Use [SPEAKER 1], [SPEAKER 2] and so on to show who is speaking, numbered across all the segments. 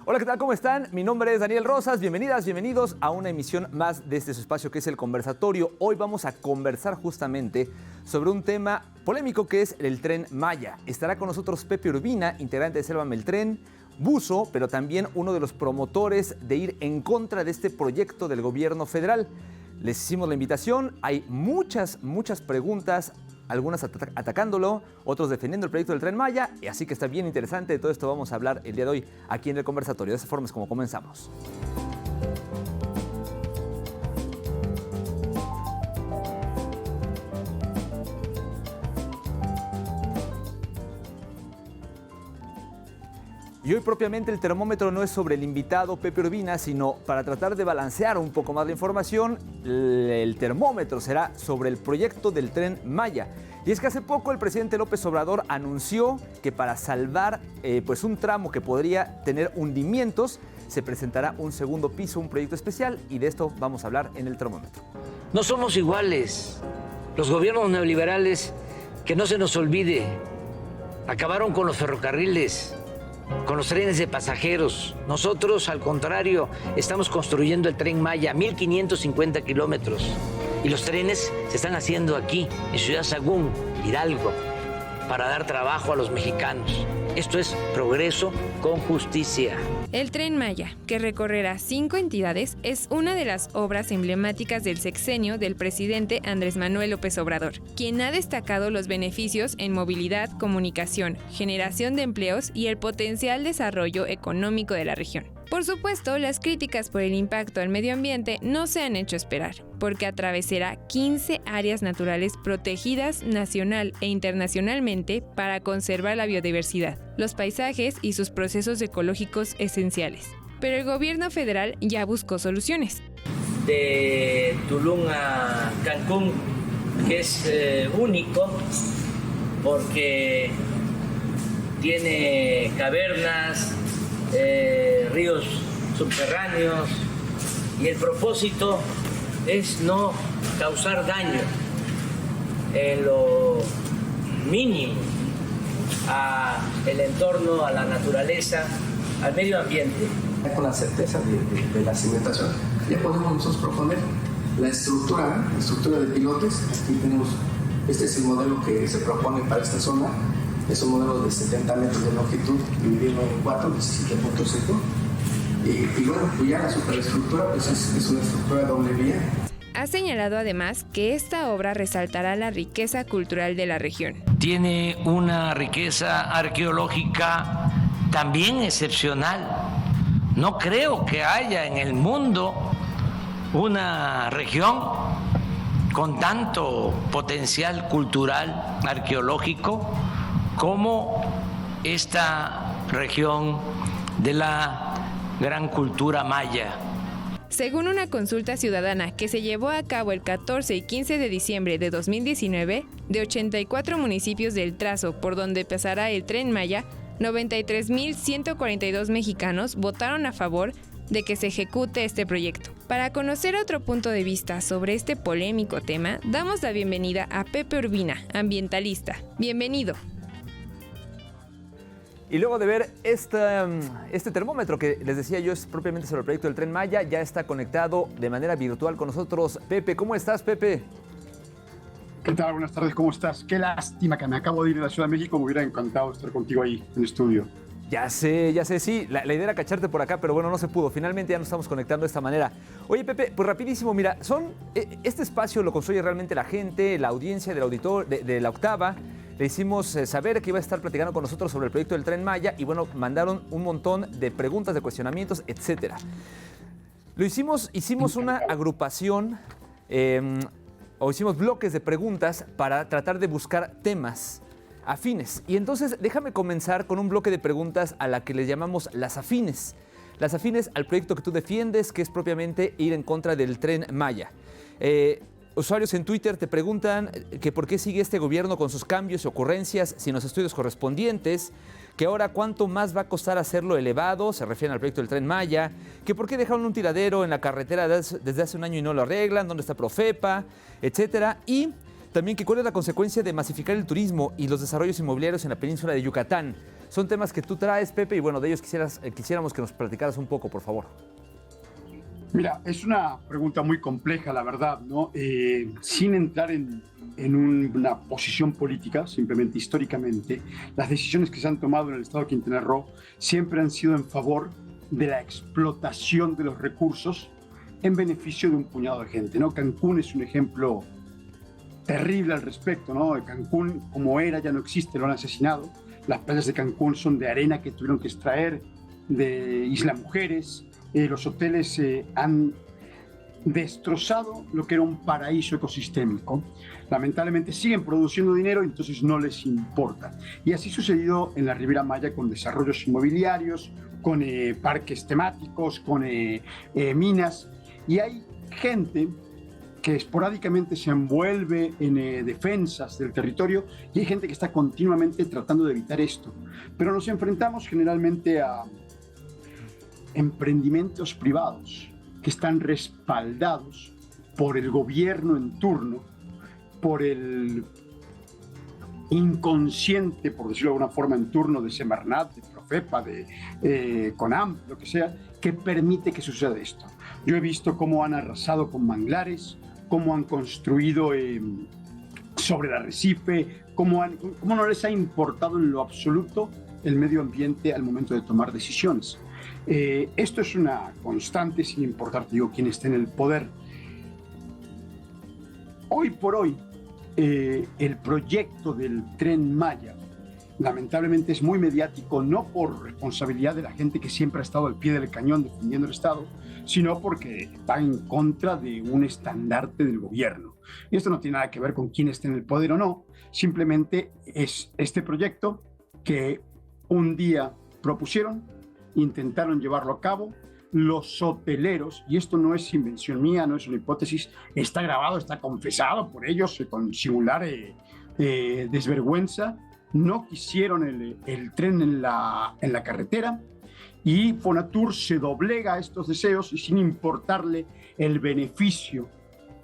[SPEAKER 1] Hola, ¿qué tal? ¿Cómo están? Mi nombre es Daniel Rosas. Bienvenidas, bienvenidos a una emisión más de este su espacio que es El Conversatorio. Hoy vamos a conversar justamente sobre un tema polémico que es el Tren Maya. Estará con nosotros Pepe Urbina, integrante de Sálvame el Tren, buzo, pero también uno de los promotores de ir en contra de este proyecto del gobierno federal. Les hicimos la invitación, hay muchas preguntas, algunas atacándolo, otros defendiendo el proyecto del Tren Maya, así que está bien interesante. De todo esto vamos a hablar el día de hoy aquí en El Conversatorio. De esa forma es como comenzamos. Y hoy propiamente el termómetro no es sobre el invitado Pepe Urbina, sino para tratar de balancear un poco más la información, el termómetro será sobre el proyecto del Tren Maya. Y es que hace poco el presidente López Obrador anunció que para salvar pues un tramo que podría tener hundimientos, se presentará un segundo piso, un proyecto especial, y de esto vamos a hablar en el termómetro.
[SPEAKER 2] No somos iguales. Los gobiernos neoliberales, que no se nos olvide, acabaron con los ferrocarriles, con los trenes de pasajeros. Nosotros, al contrario, estamos construyendo el Tren Maya, 1,550 kilómetros. Y los trenes se están haciendo aquí, en Ciudad Sagún, Hidalgo, para dar trabajo a los mexicanos. Esto es progreso con justicia.
[SPEAKER 3] El Tren Maya, que recorrerá 5 entidades, es una de las obras emblemáticas del sexenio del presidente Andrés Manuel López Obrador, quien ha destacado los beneficios en movilidad, comunicación, generación de empleos y el potencial desarrollo económico de la región. Por supuesto, las críticas por el impacto al medio ambiente no se han hecho esperar, porque atravesará 15 áreas naturales protegidas nacional e internacionalmente para conservar la biodiversidad, los paisajes y sus procesos ecológicos esenciales. Pero el gobierno federal ya buscó soluciones.
[SPEAKER 2] De Tulum a Cancún, que es único porque tiene cavernas, ríos subterráneos, y el propósito es no causar daño en lo mínimo al entorno, a la naturaleza, al medio ambiente.
[SPEAKER 4] Con la certeza de la cimentación, ya podemos nosotros proponer la estructura de pilotes. Aquí tenemos, este es el modelo que se propone para esta zona. Es un modelo de 70 metros de longitud, dividido en 4, 17.5. Y bueno, pues ya la superestructura pues es una estructura de doble vía.
[SPEAKER 3] Ha señalado además que esta obra resaltará la riqueza cultural de la región.
[SPEAKER 2] Tiene una riqueza arqueológica también excepcional. No creo que haya en el mundo una región con tanto potencial cultural, arqueológico, como esta región de la gran cultura maya.
[SPEAKER 3] Según una consulta ciudadana que se llevó a cabo el 14 y 15 de diciembre de 2019, de 84 municipios del trazo por donde pasará el Tren Maya, 93.142 mexicanos votaron a favor de que se ejecute este proyecto. Para conocer otro punto de vista sobre este polémico tema, damos la bienvenida a Pepe Urbina, ambientalista. Bienvenido.
[SPEAKER 1] Y luego de ver este termómetro que les decía yo es propiamente sobre el proyecto del Tren Maya, ya está conectado de manera virtual con nosotros Pepe. ¿Cómo estás, Pepe?
[SPEAKER 5] ¿Qué tal? Buenas tardes, ¿cómo estás? Qué lástima que me acabo de ir a la Ciudad de México, me hubiera encantado estar contigo ahí en el estudio.
[SPEAKER 1] Ya sé, sí, la idea era cacharte por acá, pero bueno, no se pudo. Finalmente ya nos estamos conectando de esta manera. Oye, Pepe, pues rapidísimo, mira, este espacio lo construye realmente la gente, la audiencia del auditor, de La Octava. Le hicimos saber que iba a estar platicando con nosotros sobre el proyecto del Tren Maya y bueno, mandaron un montón de preguntas, de cuestionamientos, etcétera. Hicimos una agrupación, o hicimos bloques de preguntas para tratar de buscar temas afines. Y entonces déjame comenzar con un bloque de preguntas a la que les llamamos las afines. Las afines al proyecto que tú defiendes, que es propiamente ir en contra del Tren Maya. Usuarios en Twitter te preguntan que por qué sigue este gobierno con sus cambios y ocurrencias sin los estudios correspondientes, que ahora cuánto más va a costar hacerlo elevado, se refieren al proyecto del Tren Maya, que por qué dejaron un tiradero en la carretera desde hace un año y no lo arreglan, dónde está Profepa, etcétera. Y también que cuál es la consecuencia de masificar el turismo y los desarrollos inmobiliarios en la península de Yucatán. Son temas que tú traes, Pepe, y bueno, de ellos quisiéramos que nos platicaras un poco, por favor.
[SPEAKER 5] Mira, es una pregunta muy compleja, la verdad, ¿no? Sin entrar en una posición política, simplemente históricamente, las decisiones que se han tomado en el estado de Quintana Roo siempre han sido en favor de la explotación de los recursos en beneficio de un puñado de gente, ¿no? Cancún es un ejemplo terrible al respecto, ¿no? Cancún, como era, ya no existe, lo han asesinado. Las playas de Cancún son de arena que tuvieron que extraer de Isla Mujeres. Los hoteles han destrozado lo que era un paraíso ecosistémico. Lamentablemente siguen produciendo dinero, entonces no les importa. Y así ha sucedido en la Riviera Maya con desarrollos inmobiliarios, con parques temáticos, con minas. Y hay gente que esporádicamente se envuelve en defensas del territorio y hay gente que está continuamente tratando de evitar esto. Pero nos enfrentamos generalmente a emprendimientos privados que están respaldados por el gobierno en turno, por el inconsciente, por decirlo de alguna forma, en turno de Semarnat, de Profepa, de CONAM, lo que sea, que permite que suceda esto. Yo he visto cómo han arrasado con manglares, cómo han construido sobre el arrecife, cómo no les ha importado en lo absoluto el medio ambiente al momento de tomar decisiones. Esto es una constante, sin importar, digo, quién esté en el poder. Hoy por hoy, el proyecto del Tren Maya, lamentablemente es muy mediático, no por responsabilidad de la gente que siempre ha estado al pie del cañón defendiendo el Estado, sino porque está en contra de un estandarte del gobierno. Y esto no tiene nada que ver con quién esté en el poder o no, simplemente es este proyecto que un día propusieron, intentaron llevarlo a cabo, los hoteleros, y esto no es invención mía, no es una hipótesis, está grabado, está confesado por ellos con singular desvergüenza, no quisieron el tren en la carretera, y Fonatur se doblega a estos deseos y sin importarle el beneficio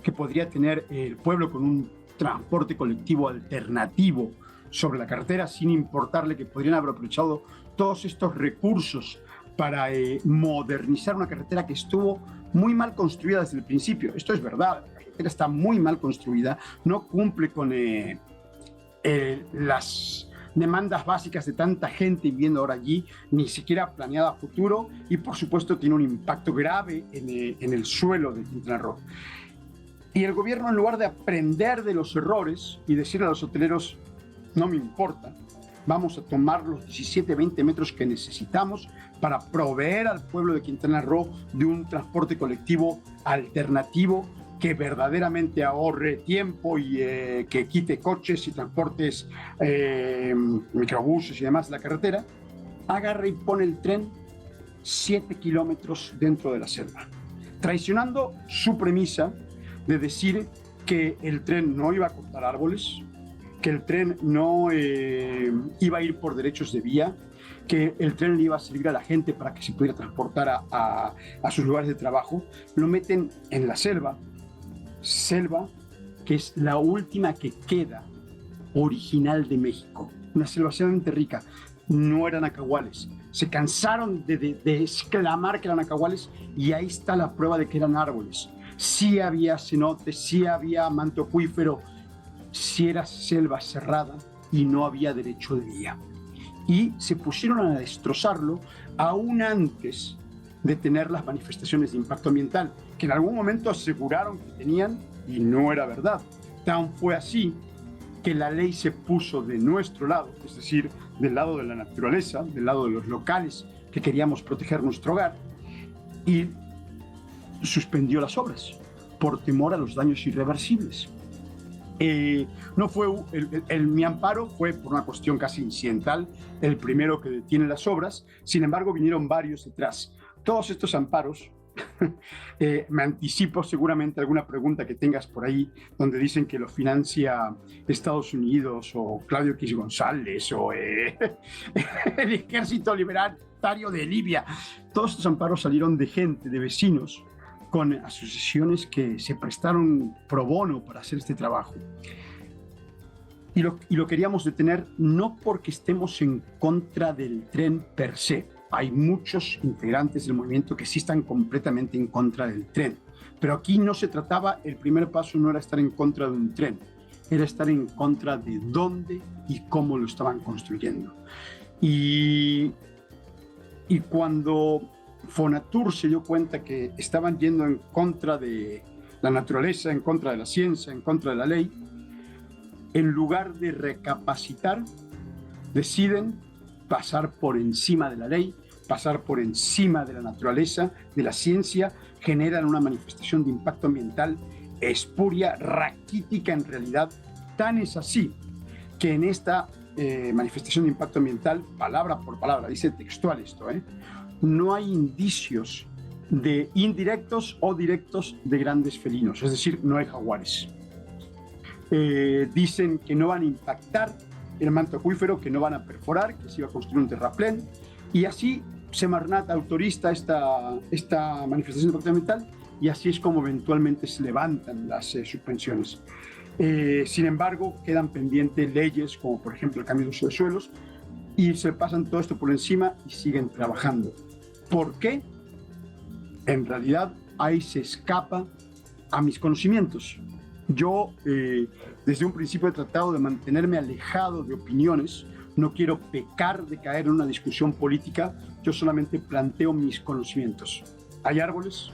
[SPEAKER 5] que podría tener el pueblo con un transporte colectivo alternativo sobre la carretera, sin importarle que podrían haber aprovechado todos estos recursos para modernizar una carretera que estuvo muy mal construida desde el principio. Esto es verdad, la carretera está muy mal construida, no cumple con las demandas básicas de tanta gente viviendo ahora allí, ni siquiera planeada a futuro, y por supuesto tiene un impacto grave en el suelo de Quintana Roo. Y el gobierno, en lugar de aprender de los errores y decirle a los hoteleros, no me importa, vamos a tomar los 17, 20 metros que necesitamos para proveer al pueblo de Quintana Roo de un transporte colectivo alternativo que verdaderamente ahorre tiempo y que quite coches y transportes, microbuses y demás de la carretera, agarra y pone el tren 7 kilómetros dentro de la selva, traicionando su premisa de decir que el tren no iba a cortar árboles, que el tren no iba a ir por derechos de vía, que el tren le iba a servir a la gente para que se pudiera transportar a sus lugares de trabajo. Lo meten en la selva que es la última que queda original de México, una selva sumamente rica. No eran acahuales, se cansaron de exclamar que eran acahuales y ahí está la prueba de que eran árboles. Sí había cenotes, sí había manto acuífero, sí era selva cerrada y no había derecho de vía. Y se pusieron a destrozarlo aún antes de tener las manifestaciones de impacto ambiental, que en algún momento aseguraron que tenían y no era verdad. Tan fue así que la ley se puso de nuestro lado, es decir, del lado de la naturaleza, del lado de los locales que queríamos proteger nuestro hogar, y suspendió las obras por temor a los daños irreversibles. No fue mi amparo fue por una cuestión casi incidental, el primero que detiene las obras. Sin embargo, vinieron varios detrás. Todos estos amparos, me anticipo seguramente alguna pregunta que tengas por ahí, donde dicen que lo financia Estados Unidos o Claudio X González o el Ejército Libertario de Libia. Todos estos amparos salieron de gente, de vecinos, con asociaciones que se prestaron pro bono para hacer este trabajo. y lo queríamos detener no porque estemos en contra del tren per se. Hay muchos integrantes del movimiento que sí están completamente en contra del tren. Pero aquí no se trataba, el primer paso no era estar en contra de un tren, era estar en contra de dónde y cómo lo estaban construyendo. Y cuando Fonatur se dio cuenta que estaban yendo en contra de la naturaleza, en contra de la ciencia, en contra de la ley, en lugar de recapacitar, deciden pasar por encima de la ley, pasar por encima de la naturaleza, de la ciencia, generan una manifestación de impacto ambiental espuria, raquítica en realidad. Tan es así que en esta manifestación de impacto ambiental, palabra por palabra, dice textual esto, no hay indicios de indirectos o directos de grandes felinos, es decir, no hay jaguares. Dicen que no van a impactar el manto acuífero, que no van a perforar, que se iba a construir un terraplén, y así Semarnat autoriza esta manifestación de impacto ambiental, y así es como eventualmente se levantan las suspensiones. Sin embargo, quedan pendientes leyes como por ejemplo el cambio de uso de suelos, y se pasan todo esto por encima y siguen trabajando. ¿Por qué? En realidad ahí se escapa a mis conocimientos. Yo desde un principio he tratado de mantenerme alejado de opiniones, no quiero pecar de caer en una discusión política, yo solamente planteo mis conocimientos. Hay árboles,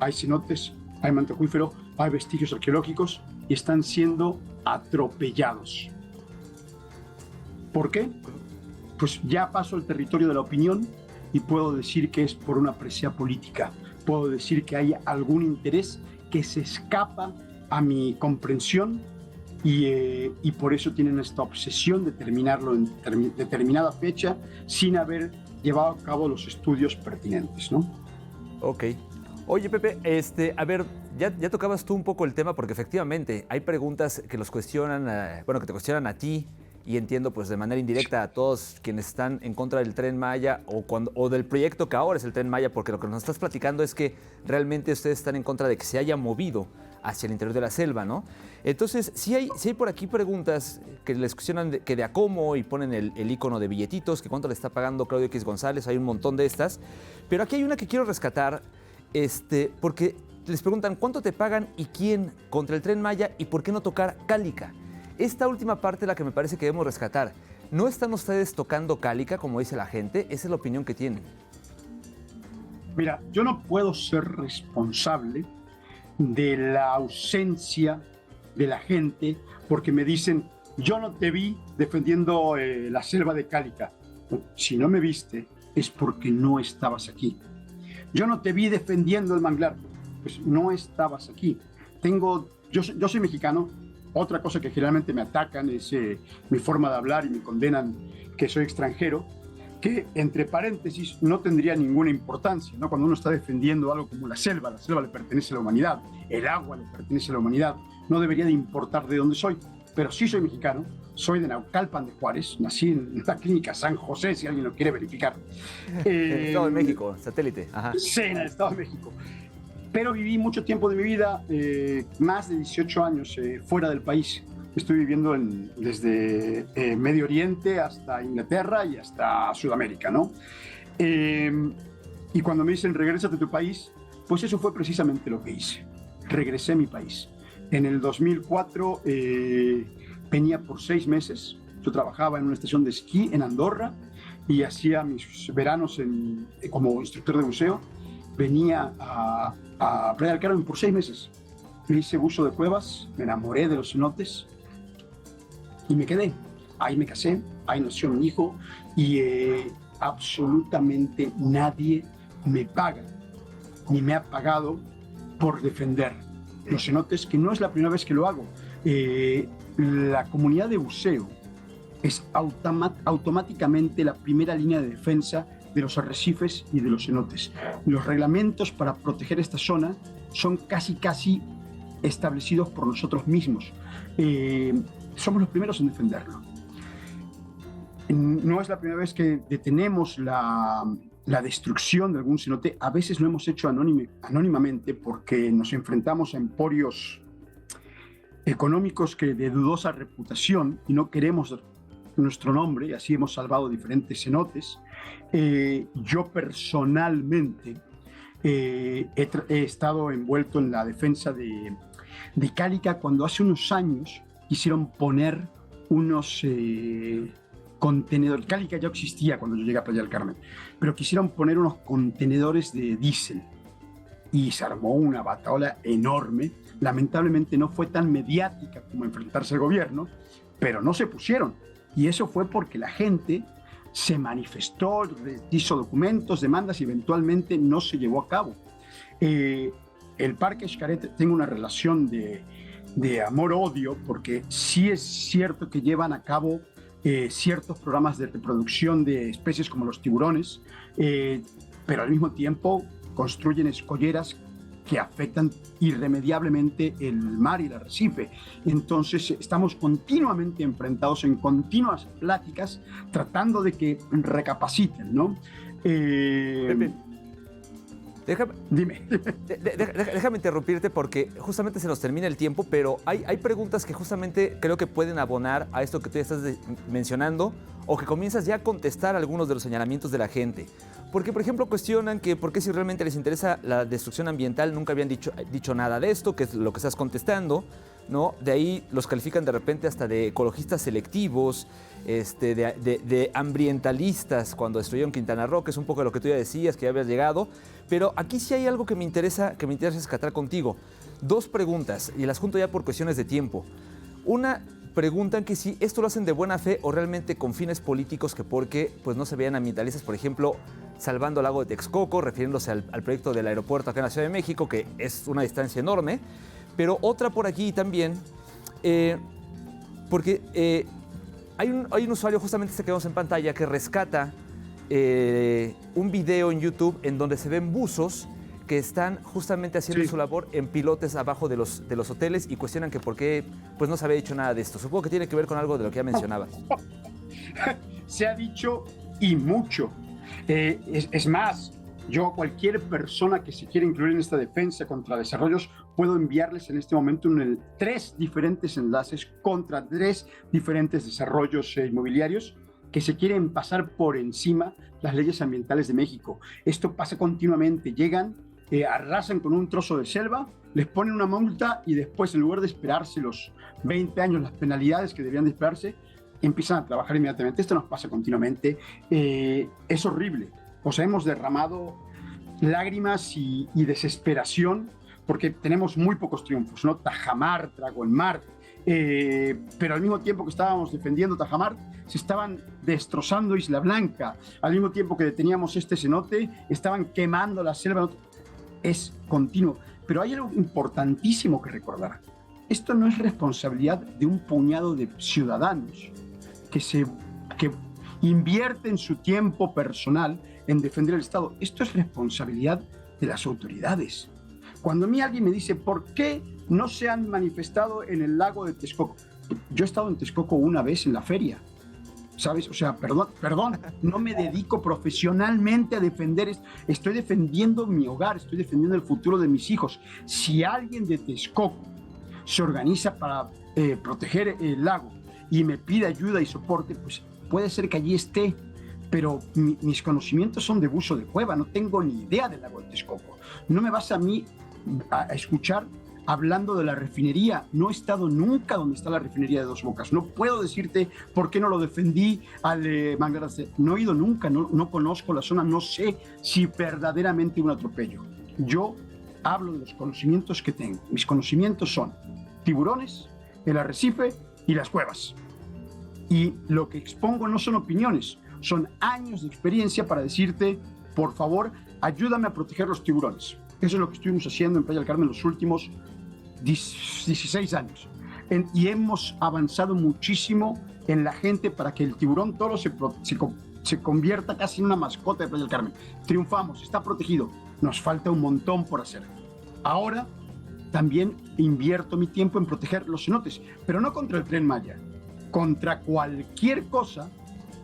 [SPEAKER 5] hay cenotes, hay manto acuífero, hay vestigios arqueológicos y están siendo atropellados. ¿Por qué? Pues ya paso al territorio de la opinión y puedo decir que es por una presía política. Puedo decir que hay algún interés que se escapa a mi comprensión y por eso tienen esta obsesión de terminarlo en determinada fecha sin haber llevado a cabo los estudios pertinentes, ¿no?
[SPEAKER 1] Ok. Oye, Pepe, a ver, ya tocabas tú un poco el tema porque efectivamente hay preguntas que los cuestionan, que te cuestionan a ti y entiendo pues de manera indirecta a todos quienes están en contra del Tren Maya o del proyecto que ahora es el Tren Maya, porque lo que nos estás platicando es que realmente ustedes están en contra de que se haya movido hacia el interior de la selva, ¿no? Entonces, sí hay por aquí preguntas que les cuestionan que de a cómo y ponen el icono de billetitos, que cuánto le está pagando Claudio X González, hay un montón de estas, pero aquí hay una que quiero rescatar, porque les preguntan cuánto te pagan y quién contra el Tren Maya y por qué no tocar Cálica. Esta última parte es la que me parece que debemos rescatar. ¿No están ustedes tocando Cálica, como dice la gente? Esa es la opinión que tienen.
[SPEAKER 5] Mira, yo no puedo ser responsable de la ausencia de la gente porque me dicen, yo no te vi defendiendo la selva de Cálica. Si no me viste es porque no estabas aquí. Yo no te vi defendiendo el manglar, pues no estabas aquí. Yo soy mexicano. Otra cosa que generalmente me atacan es mi forma de hablar y me condenan que soy extranjero, que entre paréntesis no tendría ninguna importancia, ¿no? Cuando uno está defendiendo algo como la selva le pertenece a la humanidad, el agua le pertenece a la humanidad, no debería de importar de dónde soy, pero sí soy mexicano, soy de Naucalpan de Juárez, nací en la clínica San José, si alguien lo quiere verificar.
[SPEAKER 1] En el Estado de México, satélite. Ajá.
[SPEAKER 5] Sí, en el Estado de México. Pero viví mucho tiempo de mi vida, más de 18 años fuera del país. Estoy viviendo desde Medio Oriente hasta Inglaterra y hasta Sudamérica, ¿no? Y cuando me dicen, regrésate a tu país, pues eso fue precisamente lo que hice. Regresé a mi país. En el 2004 venía por 6 meses. Yo trabajaba en una estación de esquí en Andorra y hacía mis veranos como instructor de buceo. Venía a Playa del Carmen por 6 meses. Me hice buzo de cuevas, me enamoré de los cenotes y me quedé. Ahí me casé, ahí nació mi hijo y absolutamente nadie me paga ni me ha pagado por defender los cenotes, que no es la primera vez que lo hago. La comunidad de buceo es automáticamente la primera línea de defensa de los arrecifes y de los cenotes. Los reglamentos para proteger esta zona son casi establecidos por nosotros mismos. Somos los primeros en defenderlo. No es la primera vez que detenemos la destrucción de algún cenote. A veces lo hemos hecho anónimamente porque nos enfrentamos a emporios económicos que de dudosa reputación, y no queremos nuestro nombre, y así hemos salvado diferentes cenotes. Yo personalmente he estado envuelto en la defensa de Cálica cuando hace unos años quisieron poner unos contenedores. Cálica ya existía cuando yo llegué a Playa del Carmen, pero quisieron poner unos contenedores de diésel y se armó una bataola enorme. Lamentablemente no fue tan mediática como enfrentarse al gobierno, pero no se pusieron. Y eso fue porque la gente se manifestó, hizo documentos, demandas y eventualmente no se llevó a cabo. El Parque Xcaret tengo una relación de amor-odio porque sí es cierto que llevan a cabo ciertos programas de reproducción de especies como los tiburones, pero al mismo tiempo construyen escolleras que afectan irremediablemente el mar y el arrecife. Entonces estamos continuamente enfrentados en continuas pláticas tratando de que recapaciten, ¿no?
[SPEAKER 1] Pepe,
[SPEAKER 5] Dime.
[SPEAKER 1] déjame interrumpirte porque justamente se nos termina el tiempo, pero hay preguntas que justamente creo que pueden abonar a esto que tú ya estás mencionando o que comienzas ya a contestar algunos de los señalamientos de la gente. Porque, por ejemplo, cuestionan que por qué si realmente les interesa la destrucción ambiental nunca habían dicho nada de esto, que es lo que estás contestando, ¿no? De ahí los califican de repente hasta de ecologistas selectivos, de ambientalistas cuando destruyeron Quintana Roo, que es un poco de lo que tú ya decías, que ya habías llegado. Pero aquí sí hay algo que me interesa rescatar contigo. Dos preguntas, y las junto ya por cuestiones de tiempo. Una, preguntan que si esto lo hacen de buena fe o realmente con fines políticos, que porque pues, no se vean ambientalistas, por ejemplo, salvando el lago de Texcoco, refiriéndose al proyecto del aeropuerto acá en la Ciudad de México, que es una distancia enorme. Pero otra por aquí también, porque hay un usuario, justamente este que vemos en pantalla, que rescata un video en YouTube en donde se ven buzos que están justamente haciendo su labor en pilotes abajo de los hoteles y cuestionan que por qué pues, no se había dicho nada de esto. Supongo que tiene que ver con algo de lo que ya mencionabas.
[SPEAKER 5] Se ha dicho y mucho. Es más, yo, cualquier persona que se quiera incluir en esta defensa contra desarrollos, puedo enviarles en este momento 3 diferentes enlaces contra 3 diferentes desarrollos inmobiliarios que se quieren pasar por encima las leyes ambientales de México. Esto pasa continuamente. Llegan, arrasan con un trozo de selva, les ponen una multa y después, en lugar de esperarse los 20 años, las penalidades que debían de esperarse, empiezan a trabajar inmediatamente. Esto nos pasa continuamente. Es horrible. O sea, hemos derramado lágrimas y desesperación porque tenemos muy pocos triunfos, ¿no? Tajamar, Dragonmar, pero al mismo tiempo que estábamos defendiendo Tajamar, se estaban destrozando Isla Blanca. Al mismo tiempo que deteníamos este cenote, estaban quemando la selva. Es continuo. Pero hay algo importantísimo que recordar. Esto no es responsabilidad de un puñado de ciudadanos que invierten su tiempo personal en defender el Estado. Esto es responsabilidad de las autoridades. Cuando a mí alguien me dice, ¿por qué no se han manifestado en el lago de Texcoco? Yo he estado en Texcoco una vez en la feria, ¿sabes? O sea, perdón, no me dedico profesionalmente a defender esto. Estoy defendiendo mi hogar, estoy defendiendo el futuro de mis hijos. Si alguien de Texcoco se organiza para proteger el lago y me pide ayuda y soporte, pues puede ser que allí esté, pero mis conocimientos son de buzo de cueva, no tengo ni idea del lago de Texcoco. No me vas a mí a escuchar hablando de la refinería. No he estado nunca donde está la refinería de Dos Bocas. No puedo decirte por qué no lo defendí al manglar. No he ido nunca, no conozco la zona, no sé si verdaderamente un atropello. Yo hablo de los conocimientos que tengo. Mis conocimientos son tiburones, el arrecife y las cuevas. Y lo que expongo no son opiniones, son años de experiencia para decirte, por favor, ayúdame a proteger los tiburones. Eso es lo que estuvimos haciendo en Playa del Carmen los últimos 16 años. Y hemos avanzado muchísimo en la gente para que el tiburón toro se convierta casi en una mascota de Playa del Carmen. Triunfamos, está protegido. Nos falta un montón por hacer. Ahora también invierto mi tiempo en proteger los cenotes, pero no contra el Tren Maya, contra cualquier cosa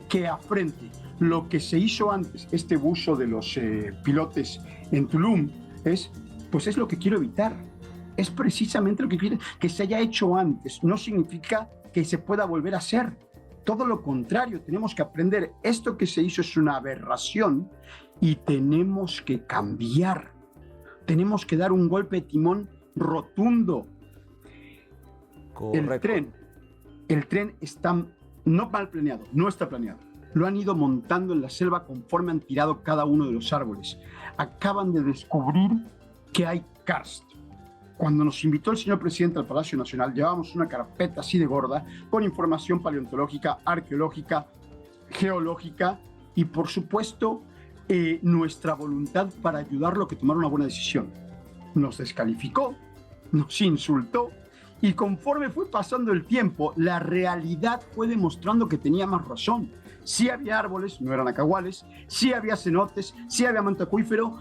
[SPEAKER 5] que afrente lo que se hizo antes. Este buzo de los pilotes en Tulum es lo que quiero evitar. es precisamente lo que quieren, que se haya hecho antes. No significa que se pueda volver a hacer. Todo lo contrario, tenemos que aprender. Esto que se hizo es una aberración y tenemos que cambiar. Tenemos que dar un golpe de timón rotundo.
[SPEAKER 1] Correcto.
[SPEAKER 5] El tren está no mal planeado, no está planeado. Lo han ido montando en la selva conforme han tirado cada uno de los árboles. Acaban de descubrir que hay karst. Cuando nos invitó el señor presidente al Palacio Nacional, llevábamos una carpeta así de gorda con información paleontológica, arqueológica, geológica y, por supuesto, nuestra voluntad para ayudarlo a que tomara una buena decisión. Nos descalificó, nos insultó y conforme fue pasando el tiempo, la realidad fue demostrando que tenía más razón. Sí había árboles, no eran nacahuales, sí había cenotes, sí había manto acuífero,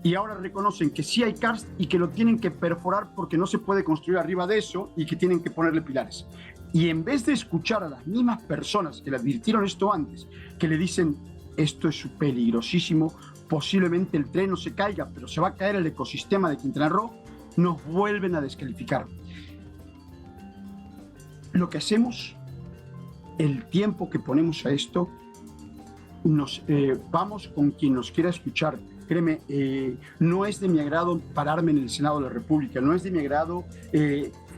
[SPEAKER 5] y ahora reconocen que sí hay karst y que lo tienen que perforar porque no se puede construir arriba de eso y que tienen que ponerle pilares. Y en vez de escuchar a las mismas personas que le advirtieron esto antes, que le dicen esto es peligrosísimo, posiblemente el tren no se caiga, pero se va a caer el ecosistema de Quintana Roo, nos vuelven a descalificar. Lo que hacemos, el tiempo que ponemos a esto, vamos con quien nos quiera escuchar. Créeme, no es de mi agrado pararme en el Senado de la República, no es de mi agrado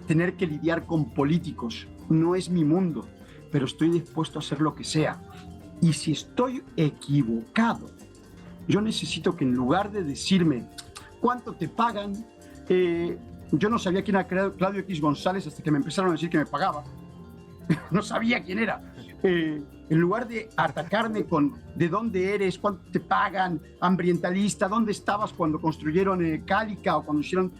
[SPEAKER 5] tener que lidiar con políticos, no es mi mundo, pero estoy dispuesto a hacer lo que sea. Y si estoy equivocado, yo necesito que en lugar de decirme cuánto te pagan, yo no sabía quién era Claudio X González hasta que me empezaron a decir que me pagaba. No sabía quién era. En lugar de atacarme con de dónde eres, cuánto te pagan, ambientalista, dónde estabas cuando construyeron Cálica o cuando hicieron...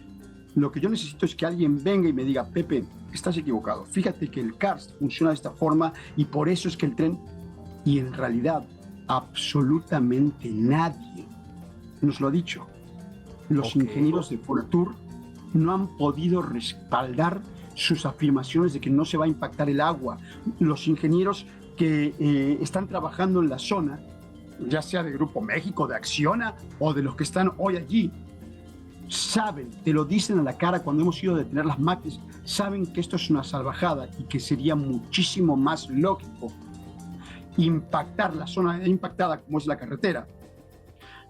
[SPEAKER 5] Lo que yo necesito es que alguien venga y me diga, Pepe, estás equivocado. Fíjate que el karst funciona de esta forma y por eso es que el tren... Y en realidad, absolutamente nadie nos lo ha dicho. Los ingenieros de Fonatur no han podido respaldar sus afirmaciones de que no se va a impactar el agua. Los ingenieros que están trabajando en la zona, ya sea de Grupo México, de Acciona o de los que están hoy allí, saben, te lo dicen a la cara cuando hemos ido a detener las máquinas, saben que esto es una salvajada y que sería muchísimo más lógico impactar la zona impactada como es la carretera,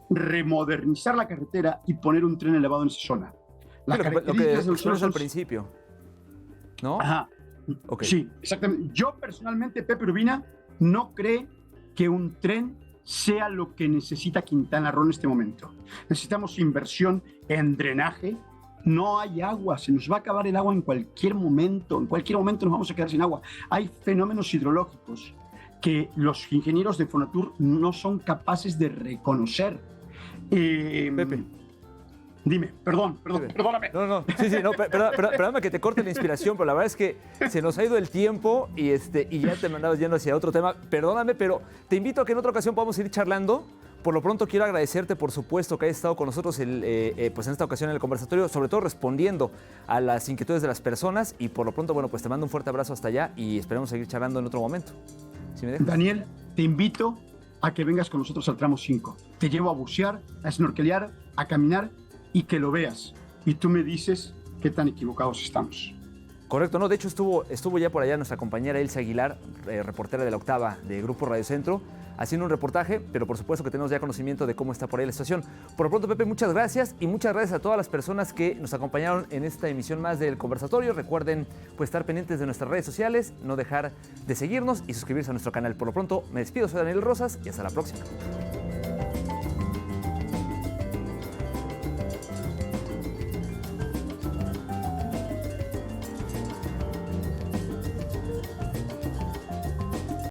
[SPEAKER 5] remodernizar la carretera y poner un tren elevado en esa zona.
[SPEAKER 1] Lo que decías al principio, ¿no?
[SPEAKER 5] Ajá.
[SPEAKER 1] Okay.
[SPEAKER 5] Sí, exactamente. Yo personalmente, Pepe Urbina, no cree que un tren sea lo que necesita Quintana Roo en este momento. Necesitamos inversión en drenaje. No hay agua, se nos va a acabar el agua en cualquier momento nos vamos a quedar sin agua. Hay fenómenos hidrológicos que los ingenieros de Fonatur no son capaces de reconocer.
[SPEAKER 1] Pepe.
[SPEAKER 5] Dime, perdóname.
[SPEAKER 1] No, perdóname que te corte la inspiración, pero la verdad es que se nos ha ido el tiempo y ya te mandabas yendo hacia otro tema. Perdóname, pero te invito a que en otra ocasión podamos ir charlando. Por lo pronto quiero agradecerte, por supuesto, que hayas estado con nosotros pues en esta ocasión en el conversatorio, sobre todo respondiendo a las inquietudes de las personas. Y por lo pronto, bueno, pues te mando un fuerte abrazo hasta allá y esperamos seguir charlando en otro momento. ¿Sí me dejas?
[SPEAKER 5] Daniel, te invito a que vengas con nosotros al tramo 5. Te llevo a bucear, a snorkelear, a caminar y que lo veas. Y tú me dices qué tan equivocados estamos.
[SPEAKER 1] Correcto, no, de hecho estuvo ya por allá nuestra compañera Elsa Aguilar, reportera de La Octava de Grupo Radio Centro, haciendo un reportaje, pero por supuesto que tenemos ya conocimiento de cómo está por ahí la situación. Por lo pronto, Pepe, muchas gracias y muchas gracias a todas las personas que nos acompañaron en esta emisión más del conversatorio. Recuerden pues estar pendientes de nuestras redes sociales, no dejar de seguirnos y suscribirse a nuestro canal. Por lo pronto, me despido, soy Daniel Rosas y hasta la próxima.